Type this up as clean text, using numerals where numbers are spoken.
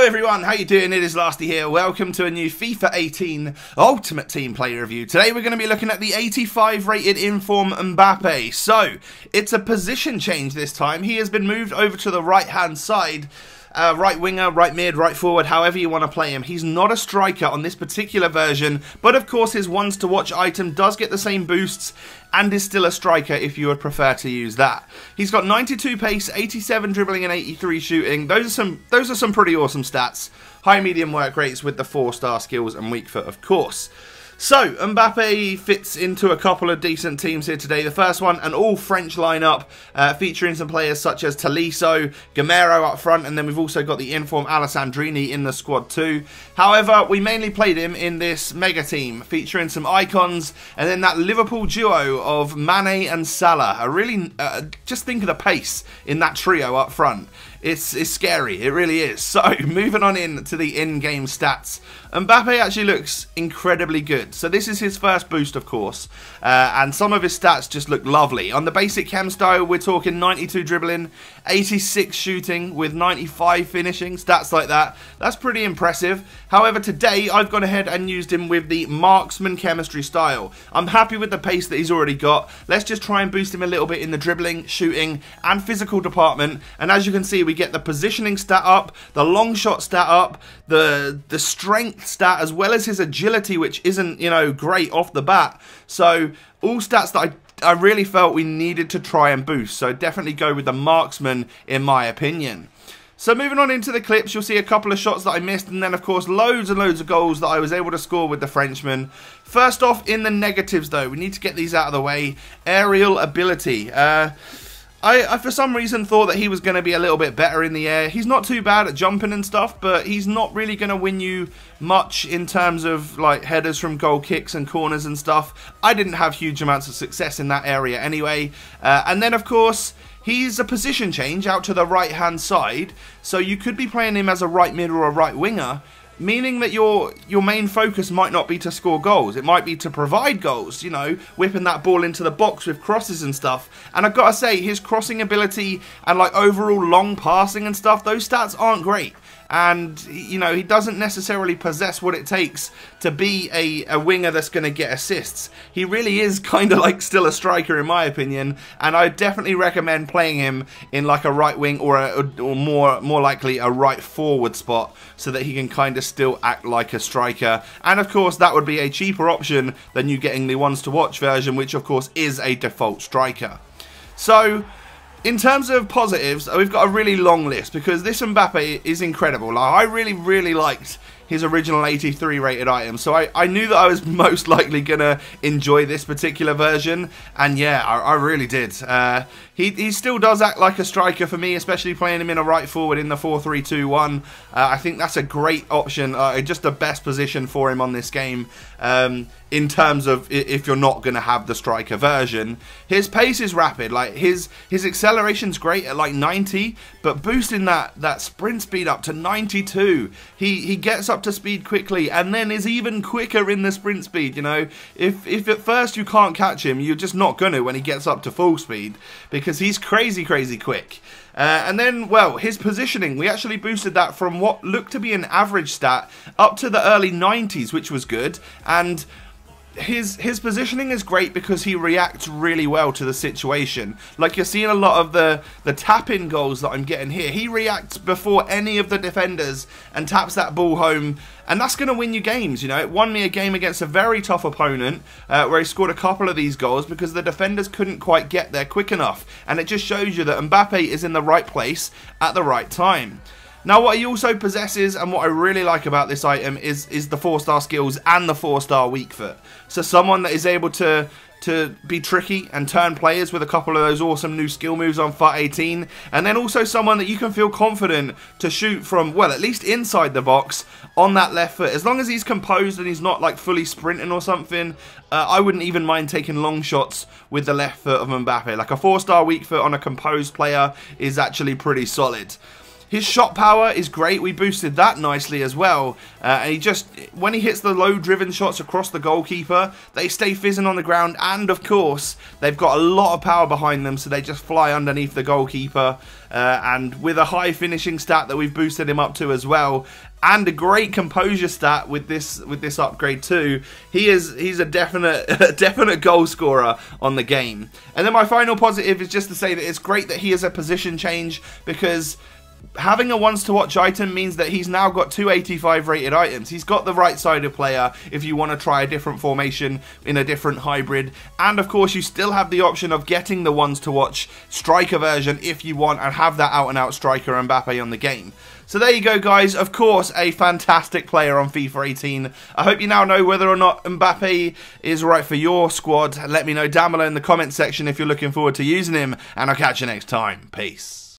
everyone, how you doing? It is Lasty here. Welcome to a new FIFA 18 Ultimate Team Player review. Today we're going to be looking at the 85 rated inform Mbappe. So, it's a position change this time. He has been moved over to the right hand side. Right winger, right mid, right forward, however you want to play him. He's not a striker on this particular version, but of course his ones to watch item does get the same boosts and is still a striker if you would prefer to use that. He's got 92 pace, 87 dribbling and 83 shooting. Those are some pretty awesome stats. High medium work rates with the 4-star skills and weak foot, of course. So, Mbappe fits into a couple of decent teams here today. The first one, an all-French lineup, featuring some players such as Tolisso, Gamero up front, and then we've also got the inform Alessandrini in the squad too. However, we mainly played him in this mega team, featuring some icons, and then that Liverpool duo of Mane and Salah. Just think of the pace in that trio up front. It's scary, it really is. So, moving on in to the in-game stats. Mbappe actually looks incredibly good. So this is his first boost, of course. And some of his stats just look lovely. On the basic chem style, we're talking 92 dribbling, 86 shooting with 95 finishing. Stats like that. That's pretty impressive. However, today, I've gone ahead and used him with the marksman chemistry style. I'm happy with the pace that he's already got. Let's just try and boost him a little bit in the dribbling, shooting, and physical department. And as you can see, we get the positioning stat up, the long shot stat up, the strength stat, as well as his agility, which isn't, you know, great off the bat. So all stats that I really felt we needed to try and boost. So definitely go with the marksman in my opinion. So moving on into the clips, you'll see a couple of shots that I missed, and then of course loads and loads of goals that I was able to score with the Frenchman. First off, in the negatives though, we need to get these out of the way. Aerial ability. I for some reason thought that he was going to be a little bit better in the air. He's not too bad at jumping and stuff, but he's not really going to win you much in terms of like headers from goal kicks and corners and stuff. I didn't have huge amounts of success in that area anyway. And then of course, he's a position change out to the right hand side, so you could be playing him as a right mid or a right winger, meaning that your main focus might not be to score goals. It might be to provide goals, you know, whipping that ball into the box with crosses and stuff. And I've got to say, his crossing ability and like overall long passing and stuff, those stats aren't great. And, you know, he doesn't necessarily possess what it takes to be a winger that's going to get assists. He really is kind of like still a striker in my opinion, and I definitely recommend playing him in like a right wing or more likely a right forward spot, so that he can kind of still act like a striker. And of course that would be a cheaper option than you getting the ones to watch version, which of course is a default striker. So, in terms of positives, we've got a really long list because this Mbappe is incredible. Like, I really liked his original 83 rated item, so I knew that I was most likely going to enjoy this particular version, and yeah, I really did. He still does act like a striker for me, especially playing him in a right forward in the 4-3-2-1. I think that's a great option, just the best position for him on this game. In terms of if you're not going to have the striker version. His pace is rapid, like his acceleration's great at like 90, but boosting that sprint speed up to 92, he gets up to speed quickly and then is even quicker in the sprint speed, you know. If at first you can't catch him, you're just not gonna when he gets up to full speed, because he's crazy quick. And then, well, his positioning, we actually boosted that from what looked to be an average stat up to the early 90s, which was good. And his positioning is great because he reacts really well to the situation. Like, you're seeing a lot of the tap-in goals that I'm getting here. He reacts before any of the defenders and taps that ball home, and that's going to win you games, you know. It won me a game against a very tough opponent where he scored a couple of these goals because the defenders couldn't quite get there quick enough. And it just shows you that Mbappe is in the right place at the right time. Now, what he also possesses, and what I really like about this item, is the 4-star skills and the 4-star weak foot. So someone that is able to be tricky and turn players with a couple of those awesome new skill moves on FUT 18, and then also someone that you can feel confident to shoot from, well, at least inside the box on that left foot. As long as he's composed and he's not like fully sprinting or something, I wouldn't even mind taking long shots with the left foot of Mbappe. Like a 4-star weak foot on a composed player is actually pretty solid. His shot power is great. We boosted that nicely as well. And when he hits the low-driven shots across the goalkeeper, they stay fizzing on the ground. And, of course, they've got a lot of power behind them, so they just fly underneath the goalkeeper. And with a high finishing stat that we've boosted him up to as well, and a great composure stat with this upgrade too, he's a definite goal scorer on the game. And then my final positive is just to say that it's great that he is a position change, because having a ones to watch item means that he's now got 285 rated items. He's got the right sided player if you want to try a different formation in a different hybrid, and of course you still have the option of getting the ones to watch striker version if you want, and have that out and out striker Mbappe on the game. So there you go, guys. Of course, a fantastic player on FIFA 18. I hope you now know whether or not Mbappe is right for your squad. Let me know down below in the comment section if you're looking forward to using him, and I'll catch you next time. Peace.